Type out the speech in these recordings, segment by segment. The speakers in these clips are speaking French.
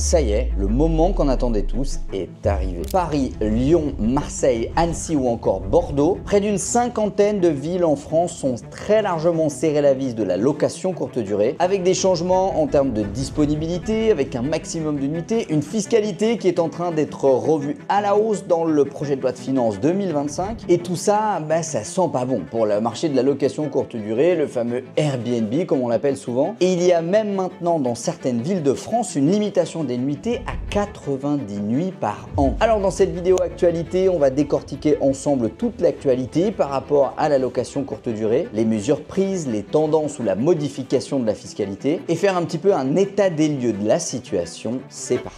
Ça y est, le moment qu'on attendait tous est arrivé. Paris, Lyon, Marseille, Annecy ou encore Bordeaux, près d'une cinquantaine de villes en France sont très largement serrées la vis de la location courte durée, avec des changements en termes de disponibilité, avec un maximum de nuitées, une fiscalité qui est en train d'être revue à la hausse dans le projet de loi de finances 2025. Et tout ça, ça sent pas bon pour le marché de la location courte durée, le fameux Airbnb comme on l'appelle souvent. Et il y a même maintenant dans certaines villes de France une limitation des nuitées à 90 nuits par an. Alors dans cette vidéo actualité, on va décortiquer ensemble toute l'actualité par rapport à la location courte durée, les mesures prises, les tendances ou la modification de la fiscalité et faire un petit peu un état des lieux de la situation. C'est parti.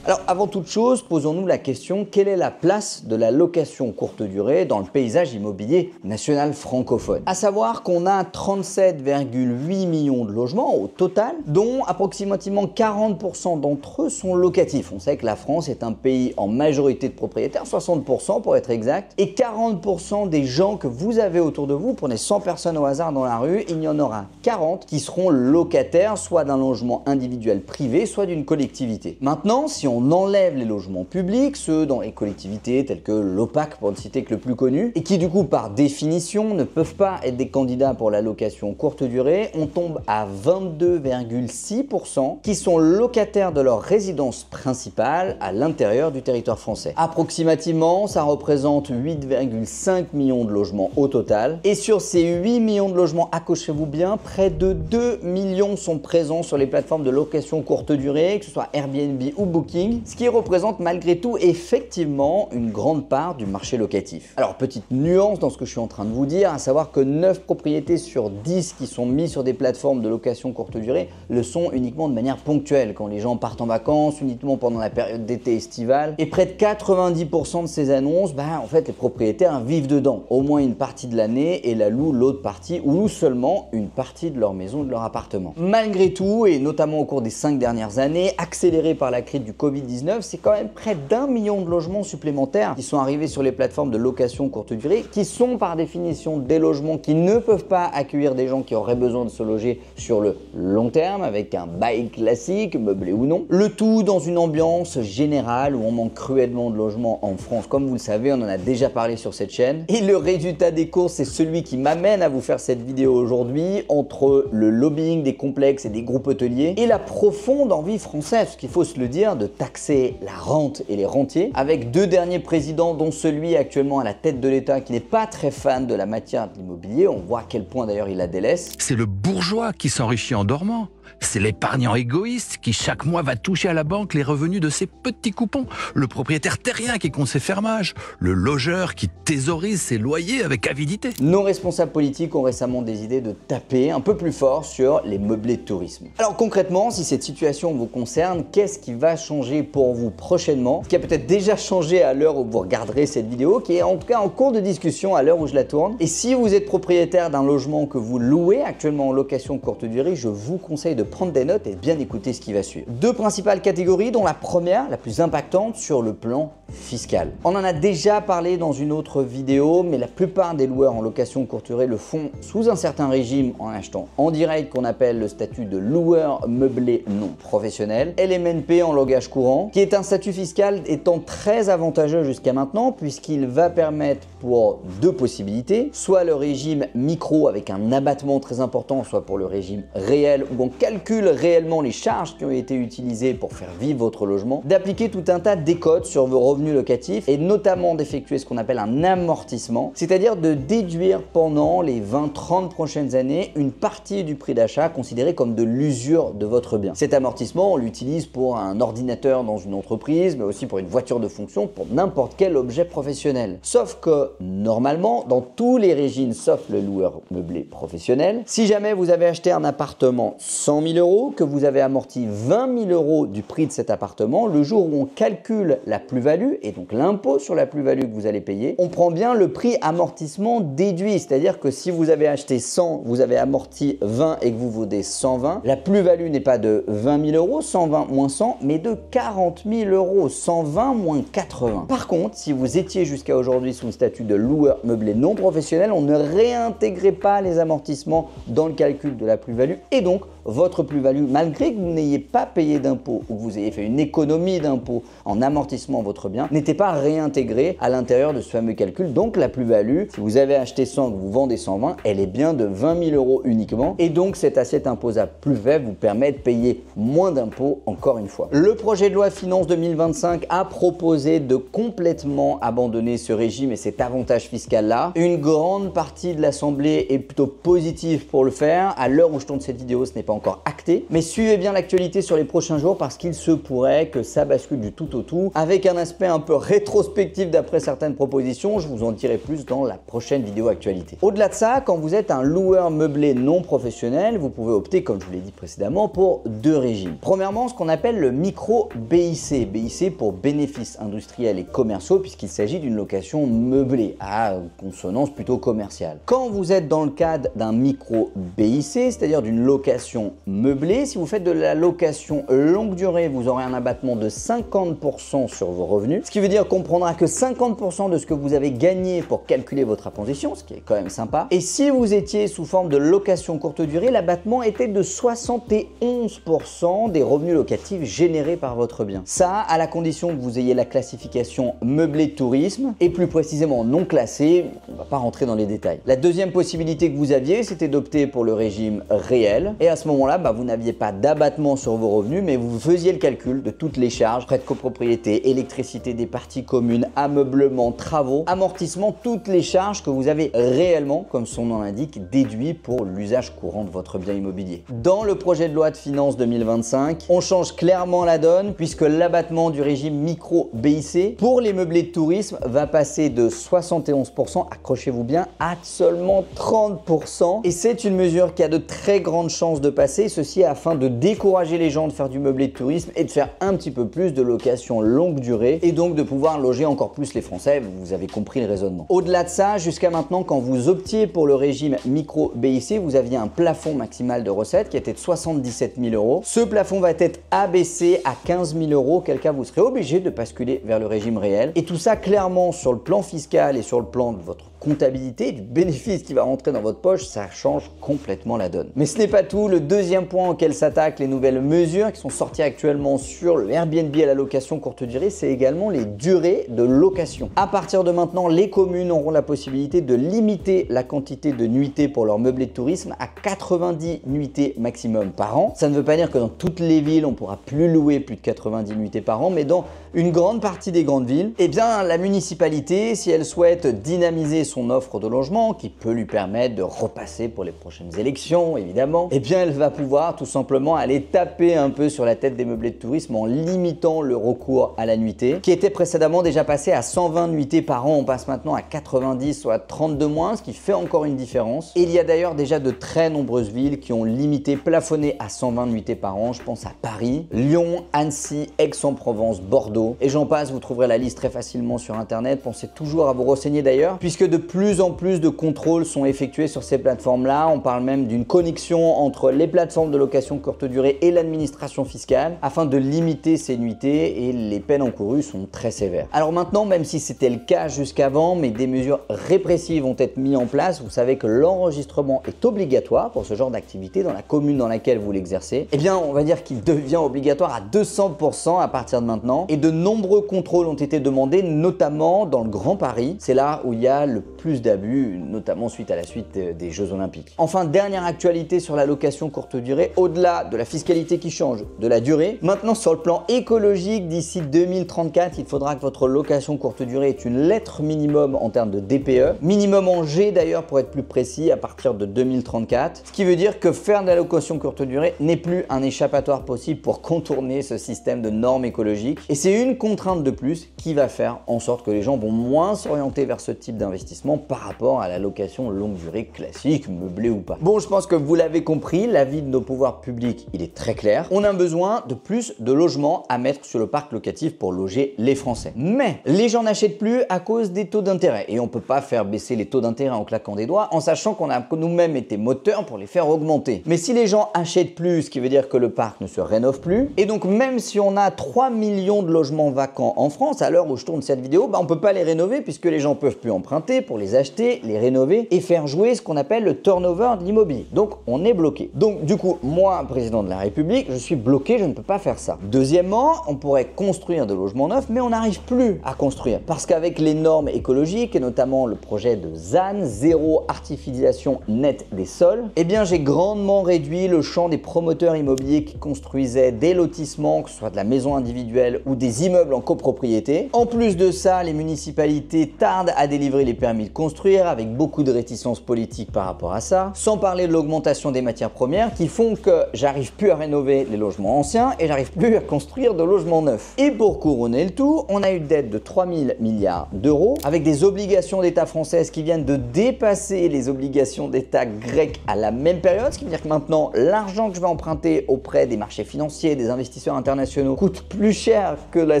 Alors avant toute chose, posons-nous la question, quelle est la place de la location courte durée dans le paysage immobilier national francophone? À savoir qu'on a 37,8 millions de logements au total, dont approximativement 40% d'entre eux sont locatifs. On sait que la France est un pays en majorité de propriétaires, 60% pour être exact, et 40% des gens que vous avez autour de vous, prenez 100 personnes au hasard dans la rue, il y en aura 40 qui seront locataires, soit d'un logement individuel privé, soit d'une collectivité. Maintenant, si on enlève les logements publics, ceux dans les collectivités tels que l'OPAC pour ne citer que le plus connu, et qui du coup par définition ne peuvent pas être des candidats pour la location courte durée, on tombe à 22,6% qui sont locataires de leur résidence principale à l'intérieur du territoire français. Approximativement, ça représente 8,5 millions de logements au total. Et sur ces 8 millions de logements, accrochez-vous bien, près de 2 millions sont présents sur les plateformes de location courte durée, que ce soit Airbnb ou Booking, ce qui représente malgré tout effectivement une grande part du marché locatif. Alors petite nuance dans ce que je suis en train de vous dire, à savoir que 9 propriétés sur 10 qui sont mises sur des plateformes de location courte durée le sont uniquement de manière ponctuelle, quand les gens partent en vacances, uniquement pendant la période d'été estivale. Et près de 90% de ces annonces, en fait les propriétaires vivent dedans, au moins une partie de l'année et la louent l'autre partie ou louent seulement une partie de leur maison, de leur appartement. Malgré tout, et notamment au cours des 5 dernières années, accéléré par la crise du Covid-19, c'est quand même près d'1 million de logements supplémentaires qui sont arrivés sur les plateformes de location courte durée, qui sont par définition des logements qui ne peuvent pas accueillir des gens qui auraient besoin de se loger sur le long terme avec un bail classique, meublé ou non. Le tout dans une ambiance générale où on manque cruellement de logements en France. Comme vous le savez, on en a déjà parlé sur cette chaîne. Et le résultat des courses, c'est celui qui m'amène à vous faire cette vidéo aujourd'hui, entre le lobbying des complexes et des groupes hôteliers et la profonde envie française, ce qu'il faut se le dire, de taxer la rente et les rentiers, avec 2 derniers présidents, dont celui actuellement à la tête de l'État qui n'est pas très fan de la matière de l'immobilier. On voit à quel point d'ailleurs il la délaisse. C'est le bourgeois qui s'enrichit en dormant. C'est l'épargnant égoïste qui chaque mois va toucher à la banque les revenus de ses petits coupons. Le propriétaire terrien qui compte ses fermages. Le logeur qui thésaurise ses loyers avec avidité. Nos responsables politiques ont récemment décidé de taper un peu plus fort sur les meublés de tourisme. Alors concrètement, si cette situation vous concerne, qu'est-ce qui va changer pour vous prochainement? Ce qui a peut-être déjà changé à l'heure où vous regarderez cette vidéo, qui est en tout cas en cours de discussion à l'heure où je la tourne. Et si vous êtes propriétaire d'un logement que vous louez actuellement en location courte durée, je vous conseille de prendre des notes et de bien écouter ce qui va suivre. 2 principales catégories, dont la première, la plus impactante sur le plan fiscal. On en a déjà parlé dans une autre vidéo, mais la plupart des loueurs en location courte durée le font sous un certain régime en achetant en direct, qu'on appelle le statut de loueur meublé non professionnel, LMNP en langage courant, qui est un statut fiscal étant très avantageux jusqu'à maintenant, puisqu'il va permettre pour 2 possibilités, soit le régime micro avec un abattement très important, soit pour le régime réel où on calcule réellement les charges qui ont été utilisées pour faire vivre votre logement, d'appliquer tout un tas de décotes sur vos revenus locatifs et notamment d'effectuer ce qu'on appelle un amortissement, c'est-à-dire de déduire pendant les 20-30 prochaines années une partie du prix d'achat considéré comme de l'usure de votre bien. Cet amortissement, on l'utilise pour un ordinateur dans une entreprise, mais aussi pour une voiture de fonction, pour n'importe quel objet professionnel. Sauf que normalement, dans tous les régimes, sauf le loueur meublé professionnel, si jamais vous avez acheté un appartement 100 000 €, que vous avez amorti 20 000 € du prix de cet appartement, le jour où on calcule la plus-value et donc l'impôt sur la plus-value que vous allez payer, on prend bien le prix amortissement déduit. C'est-à-dire que si vous avez acheté 100, vous avez amorti 20 et que vous vaudez 120, la plus-value n'est pas de 20 000 €, 120 moins 100, mais de 40 000 €, 120 moins 80. Par contre, si vous étiez jusqu'à aujourd'hui sous le statut de loueur meublé non professionnel, on ne réintégrait pas les amortissements dans le calcul de la plus-value et donc votre plus-value, malgré que vous n'ayez pas payé d'impôt ou que vous ayez fait une économie d'impôt en amortissement de votre bien, n'était pas réintégrée à l'intérieur de ce fameux calcul. Donc la plus-value, si vous avez acheté 100 et que vous vendez 120, elle est bien de 20 000 € uniquement. Et donc cette assiette imposable plus faible vous permet de payer moins d'impôts encore une fois. Le projet de loi de finances 2025 a proposé de complètement abandonner ce régime et cet avantage fiscal-là. Une grande partie de l'Assemblée est plutôt positive pour le faire. À l'heure où je tourne cette vidéo, ce n'est pas encore acté. Mais suivez bien l'actualité sur les prochains jours parce qu'il se pourrait que ça bascule du tout au tout avec un aspect un peu rétrospectif d'après certaines propositions. Je vous en dirai plus dans la prochaine vidéo actualité. Au-delà de ça, quand vous êtes un loueur meublé non professionnel, vous pouvez opter, comme je vous l'ai dit précédemment, pour deux régimes. Premièrement, ce qu'on appelle le micro BIC. BIC pour bénéfices industriels et commerciaux puisqu'il s'agit d'une location meublée à consonance plutôt commerciale. Quand vous êtes dans le cadre d'un micro BIC, c'est-à-dire d'une location meublée, si vous faites de la location longue durée, vous aurez un abattement de 50% sur vos revenus, ce qui veut dire qu'on prendra que 50% de ce que vous avez gagné pour calculer votre imposition, ce qui est quand même sympa. Et si vous étiez sous forme de location courte durée, l'abattement était de 71% des revenus locatifs générés par votre bien. Ça, à la condition que vous ayez la classification meublé tourisme et plus précisément non classé, on ne va pas rentrer dans les détails. La deuxième possibilité que vous aviez, c'était d'opter pour le régime réel. Et à ce moment-là, vous n'aviez pas d'abattement sur vos revenus, mais vous faisiez le calcul de toutes les charges, frais de copropriété, électricité des parties communes, ameublement, travaux, amortissement, toutes les charges que vous avez réellement, comme son nom l'indique, déduit pour l'usage courant de votre bien immobilier. Dans le projet de loi de finances 2025, on change clairement la donne puisque l'abattement du régime micro BIC pour les meublés de tourisme va passer de 71%, accrochez-vous bien, à seulement 30%. Et c'est une mesure qui a de très grandes chances de passer, ceci afin de décourager les gens de faire du meublé de tourisme et de faire un petit peu plus de location longue durée et donc de pouvoir loger encore plus les Français. Vous avez compris le raisonnement. Au-delà de ça, jusqu'à maintenant, quand vous optiez pour le régime micro BIC, vous aviez un plafond maximal de recettes qui était de 77 000 €. Ce plafond va être abaissé à 15 000 €, auquel cas vous serez obligé de basculer vers le régime réel. Et tout ça, clairement, sur le plan fiscal et sur le plan de votre comptabilité, du bénéfice qui va rentrer dans votre poche, ça change complètement la donne. Mais ce n'est pas tout. Le deuxième point auquel s'attaquent les nouvelles mesures qui sont sorties actuellement sur le Airbnb à la location courte durée, c'est également les durées de location. À partir de maintenant, les communes auront la possibilité de limiter la quantité de nuitées pour leur meublé de tourisme à 90 nuitées maximum par an. Ça ne veut pas dire que dans toutes les villes, on ne pourra plus louer plus de 90 nuitées par an, mais dans une grande partie des grandes villes, eh bien, la municipalité, si elle souhaite dynamiser son offre de logement, qui peut lui permettre de repasser pour les prochaines élections, évidemment, eh bien, elle va pouvoir tout simplement aller taper un peu sur la tête des meublés de tourisme en limitant le recours à la nuitée, qui était précédemment déjà passé à 120 nuitées par an. On passe maintenant à 90, soit 32 moins, ce qui fait encore une différence. Et il y a d'ailleurs déjà de très nombreuses villes qui ont limité, plafonné à 120 nuitées par an. Je pense à Paris, Lyon, Annecy, Aix-en-Provence, Bordeaux. Et j'en passe, vous trouverez la liste très facilement sur internet. Pensez toujours à vous renseigner d'ailleurs, puisque de plus en plus de contrôles sont effectués sur ces plateformes-là. On parle même d'une connexion entre les plateformes de location courte durée et l'administration fiscale afin de limiter ces nuitées et les peines encourues sont très sévères. Alors maintenant, même si c'était le cas jusqu'avant, mais des mesures répressives vont être mises en place, vous savez que l'enregistrement est obligatoire pour ce genre d'activité dans la commune dans laquelle vous l'exercez. Eh bien, on va dire qu'il devient obligatoire à 200% à partir de maintenant et de nombreux contrôles ont été demandés, notamment dans le Grand Paris. C'est là où il y a le plus d'abus, notamment suite à la suite des Jeux Olympiques. Enfin, dernière actualité sur la location courte durée, au-delà de la fiscalité qui change, de la durée, maintenant sur le plan écologique, d'ici 2034, il faudra que votre location courte durée ait une lettre minimum en termes de DPE, minimum en G d'ailleurs pour être plus précis, à partir de 2034, ce qui veut dire que faire de la location courte durée n'est plus un échappatoire possible pour contourner ce système de normes écologiques. Et c'est une contrainte de plus qui va faire en sorte que les gens vont moins s'orienter vers ce type d'investissement par rapport à la location longue durée classique, meublée ou pas. Bon, je pense que vous l'avez compris, l'avis de nos pouvoirs publics, il est très clair. On a besoin de plus de logements à mettre sur le parc locatif pour loger les Français. Mais les gens n'achètent plus à cause des taux d'intérêt. Et on ne peut pas faire baisser les taux d'intérêt en claquant des doigts en sachant qu'on a nous-mêmes été moteurs pour les faire augmenter. Mais si les gens achètent plus, ce qui veut dire que le parc ne se rénove plus, et donc même si on a 3 millions de logements vacants en France, à l'heure où je tourne cette vidéo, on ne peut pas les rénover puisque les gens ne peuvent plus emprunter pour les acheter, les rénover et faire jouer ce qu'on appelle le turnover de l'immobilier. Donc on est bloqué. Donc Donc du coup, moi, président de la République, je suis bloqué, je ne peux pas faire ça. Deuxièmement, on pourrait construire de logements neufs, mais on n'arrive plus à construire. Parce qu'avec les normes écologiques, et notamment le projet de ZAN, zéro artificialisation nette des sols, eh bien j'ai grandement réduit le champ des promoteurs immobiliers qui construisaient des lotissements, que ce soit de la maison individuelle ou des immeubles en copropriété. En plus de ça, les municipalités tardent à délivrer les permis de construire, avec beaucoup de réticences politiques par rapport à ça. Sans parler de l'augmentation des matières premières qui font que j'arrive plus à rénover les logements anciens et j'arrive plus à construire de logements neufs. Et pour couronner le tout, on a une dette de 3000 milliards d'euros avec des obligations d'État françaises qui viennent de dépasser les obligations d'État grecs à la même période, ce qui veut dire que maintenant l'argent que je vais emprunter auprès des marchés financiers, des investisseurs internationaux coûte plus cher que la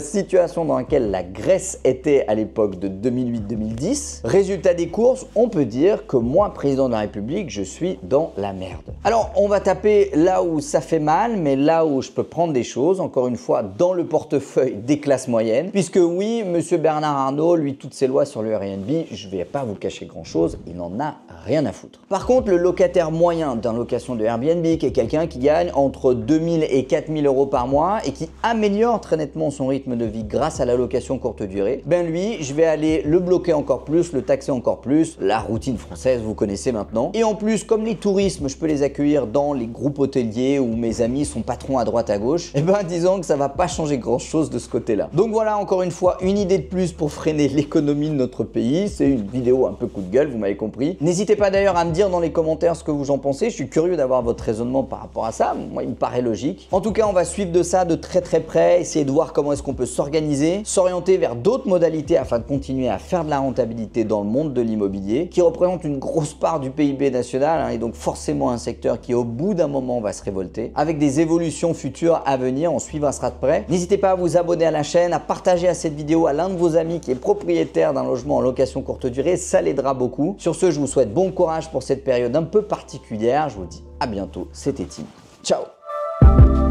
situation dans laquelle la Grèce était à l'époque de 2008-2010. Résultat des courses, on peut dire que moi, président de la République, je suis dans la merde. Alors, on va taper là où ça fait mal, mais là où je peux prendre des choses, encore une fois, dans le portefeuille des classes moyennes. Puisque oui, monsieur Bernard Arnault, lui, toutes ses lois sur le Airbnb, je vais pas vous cacher grand-chose, il n'en a rien à foutre. Par contre, le locataire moyen d'une location de Airbnb, qui est quelqu'un qui gagne entre 2000 et 4000 euros par mois et qui améliore très nettement son rythme de vie grâce à la location courte durée, ben lui, je vais aller le bloquer encore plus, le taxer encore plus, la routine française, vous connaissez maintenant. Et en plus, comme les tourismes, je peux les accueillir dans les groupes hôteliers où mes amis sont patrons à droite à gauche, et ben disons que ça va pas changer grand chose de ce côté-là. Donc voilà, encore une fois, une idée de plus pour freiner l'économie de notre pays. C'est une vidéo un peu coup de gueule, vous m'avez compris. N'hésitez pas d'ailleurs à me dire dans les commentaires ce que vous en pensez. Je suis curieux d'avoir votre raisonnement par rapport à ça. Moi, il me paraît logique. En tout cas, on va suivre de ça de très près, essayer de voir comment est-ce qu'on peut s'organiser, s'orienter vers d'autres modalités afin de continuer à faire de la rentabilité dans le monde de l'immobilier, qui représente une grosse part du PIB national, hein, et donc forcément un secteur qui au bout d'un moment va se révolter. Avec des évolutions futures à venir, on suivra ça de près. N'hésitez pas à vous abonner à la chaîne, à partager à cette vidéo à l'un de vos amis qui est propriétaire d'un logement en location courte durée, ça l'aidera beaucoup. Sur ce, je vous souhaite bon courage pour cette période un peu particulière. Je vous dis à bientôt, c'était Tim. Ciao.